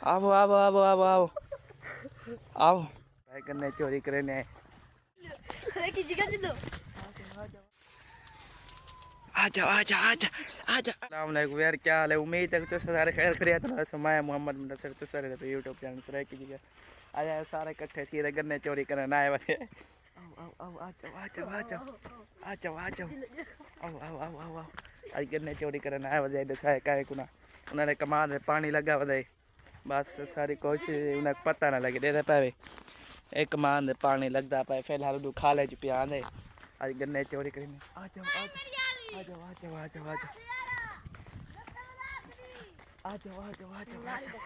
आओ आओ आओ आओ आओ आओ भाई करने चोरी करने आजा आजा आजा आजा अस्सलामुअलैकुम यार, क्या हाल है? उम्मीद है तो सारे खैर खैरियत है। मैं मोहम्मद मुदस्सिर तो सर पे यूट्यूब चैनल पर कीजिएगा। आजा सारे इकट्ठे सीधे गन्ने चोरी करने आए वाले। आओ आओ आजा आजा आजा आजा आजा आओ आओ आओ आओ आओ आज गन्ने चोरी करने आए वाले। दसाए काहे कुना उन्होंने कमान में पानी लगा वाले, बस सारी कोशिश उन्हें पता ना लगे दे पावे एक कमान में पानी लगता पाए। फिलहाल उन्हें खा ले चुके आंदे आज गन्ने चोरी करने। आ जाओ आ जाओ आ जाओ आ जाओ आ जाओ आ जाओ आ जाओ आ जाओ आ जाओ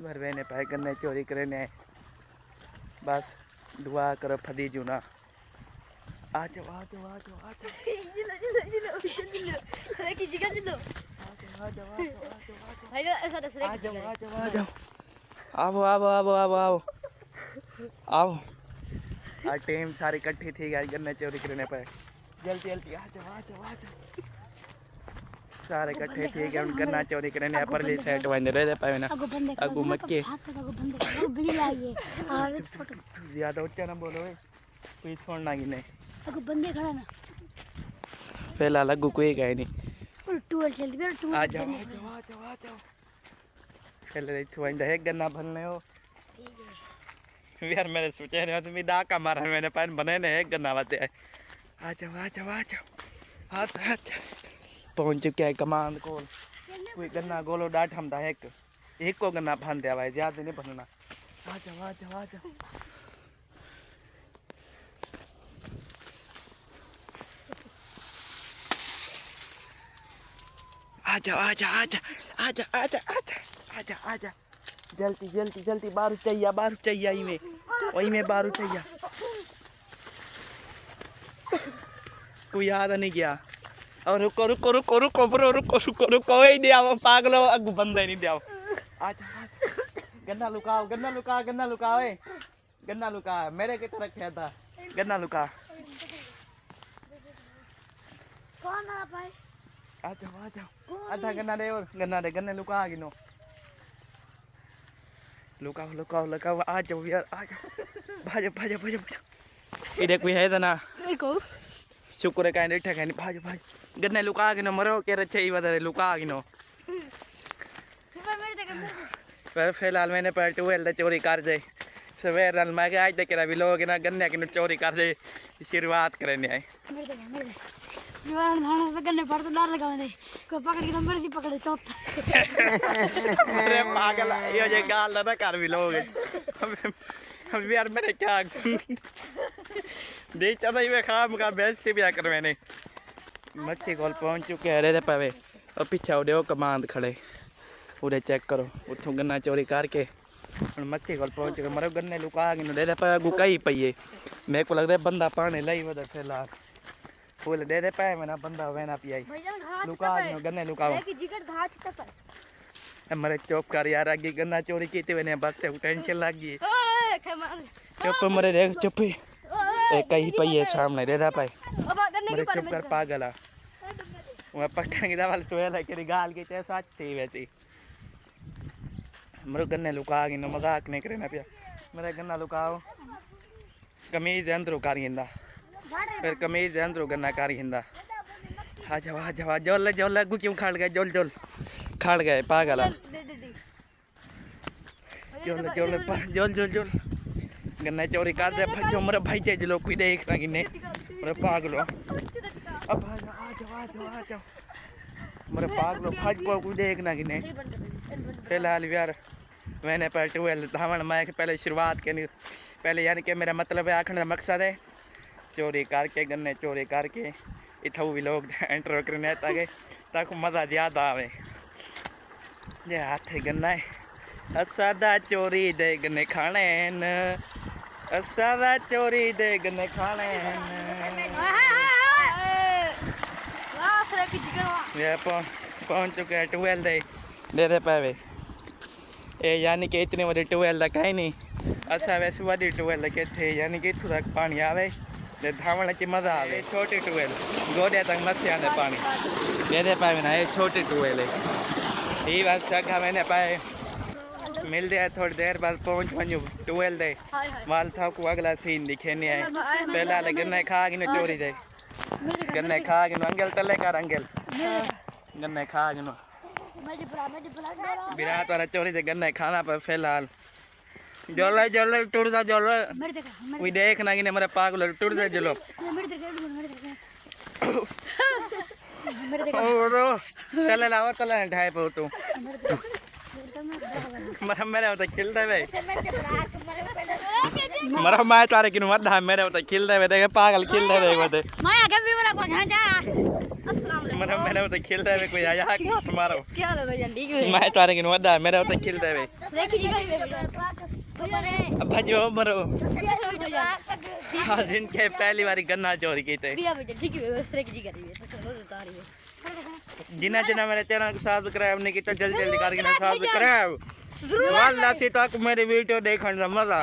घर बहने पाए गन्ने चोरी करने। बस दुआ करो फदी जूना। आ जाओ आ जाओ आ जाओ आ जाओ आओ आओ आओ आओ आओ आओ आज टीम सारी इकट्ठी थी आज गन्ने चोरी करने पे। जल्दी जल्दी आ जाओ आ जाओ आ जाओ सारे इकट्ठे थी गन्ना चोरी करने पर ले सेट बंद रहे पाए ना अगू मक्के ज्यादा ऊंचा ना बोलो कोई छोड़ना कि नहीं अगो बंदे खड़ा ना फिलहाल अगू कोई गए नहीं। और टूल चलती है टूल आ जाओ आ जाओ आ जाओ आ जाओ पहले छोड़ है गन्ना भरने हो यार। मैंने सोचा नहीं तुम्हें डाका मारा मैंने पैन बने ने एक गन्ना बाते आ जाओ आ जाओ आ जाओ हाथ हाथ पहुंच चुके हैं कमान को। कोई गन्ना गोलो डाट हम एक को गन्ना फान दिया भाई, ज्यादा नहीं बनना। आ जाओ आ जाओ आ जाओ आजा आजा आजा आजा आजा आजा आजा आजा जल्दी जल्दी जल्दी बारू चाहिए वही में बारू चाहिए। कोई याद नहीं गया और रुको रुको रुको रुको ब्रो रुको रुको रुको ही नहीं आओ पागलो अगू बंदे नहीं दिया। आजा गन्ना लुकाओ गन्ना लुकाओ गन्ना लुका मेरे की तरह खेल था गन्ना लुका। कौन आ भाई आ जाओ आधा गन्ना दे गन्ने लुका आ गिनो लुकाओ लुकाओ लुकाओ आ जाओ यार आ जाओ भाजो भाजो भाजो भाजो इधर कोई है तो ना शुक्र है कहीं बैठा कहीं भाजो भाजो गन्ने लुका गिनो मरो के रचे ही बता लुका गिनो। पर फिलहाल मैंने पर टूवेल चोरी कर दे सवेर मैं के आज तक भी लोग ना गन्ने की चोरी कर दे शुरुआत करने आए। गन्ने पर तो डर लगा दे कोई पकड़ के तो मेरे की पकड़े चौथा अरे पागल ये जे गाल ना कर भी लोग अब यार मेरे क्या देख चला ये खाम का बेइज्जती भी कर मैंने। मच्छी कॉल पहुंच चुके हैं रे पावे और पीछे उड़े कमांड खड़े उड़े चेक करो उठूं गन्ना चोरी करके मच्छी कॉल पहुंच चुके मरो गन्ने लुका के दे पावे अगू कई पईए मेरे को लगता है बंदा पानी लाई वध फिलहाल फूल दे पाए मैंने बंदा वेना पियाई लुका गन्ने लुकाओ मरे चुप कर यार आगे गन्ना चोरी की थी मैंने बस टेंशन लग गई चुप मरे रे चुप कहीं पई सामने दे पाए मरे चुप कर पागल मैं पकड़ के दवाल तो है गाल की सच थी वैसे मरे गन्ने लुका गई मजाक नहीं करे ना पिया मेरे गन्ना लुकाओ कमीज अंदरों कर गिंदा फिर कमीज अंदरों गन्ना कर गिंदा। आ जाओ आ जाओ जोल जोल अगू क्यों खड़ गए जोल जोल खड़ गए पागल जोल जोल जोल जोल जोल गन्ना चोरी कर दे भजो मेरे भाई तेज लोग कोई देख सकी नहीं मेरे पागलो अब आ जाओ आ जाओ आ जाओ मेरे पागलो भज को कोई देखना कि नहीं। फिलहाल यार मैंने पर टूवेल धावन मैं पहले शुरुआत करनी पहले यानी कि मेरा मतलब है आखिर मकसद है चोरी करके गन्ने चोरी करके इतना भी लोग एंटर करने ताकि ताकि मज़ा ज़्यादा आवे। ये हाथ गन्ना है असादा चोरी दे गन्ने खाने न असादा चोरी दे गन्ने खाने ये पहुंच चुके हैं टूवेल दे पावे ये यानी कि इतनी बड़ी टूवेल का कहीं नहीं असा वैसे बड़ी टूवेल के थे यानी कि इतों तक पानी आवे धावण ची मजा आवे। छोटी टूवेल गोड़े तक मस्सी आने पानी दे पावे ना ये छोटी टूवेल है ये बात सगा मैंने पाए मिल जाए थोड़ी देर बाद पहुंच वञू टूवेल दे माल था को अगला सीन दिखे नहीं आए पहला ले गन्ने खा गिनो चोरी दे गन्ने खा गिनो अंगल तले कर अंगल गन्ने खा गिनो बिना तो चोरी दे गन्ने खाना पर फिलहाल जोले जोले टूट जा जोले कोई देख ना गिने मेरे पागल टूट जा जलो ओरो चले लावा चले ढाई पे तू मरा मेरे उते खिल दे भाई मरा मैं तारे किनु मत ढा मेरे उते खिल दे देखे पागल खिल दे मते मैं आगे भी मेरा को जा अस्सलाम मरा मेरे उते खिल दे कोई आया तुम्हारो क्या हो भाई जल्दी मैं तारे किनु मत ढा मेरे उते खिल दे देखी जी भाई अब जो मरो आज इनके पहली बारी गन्ना चोरी की थे जिना जिना मेरे चैनल को सब्सक्राइब नहीं किया जल्दी जल्दी करके सब्सक्राइब वाला से तक मेरी वीडियो देखने का मजा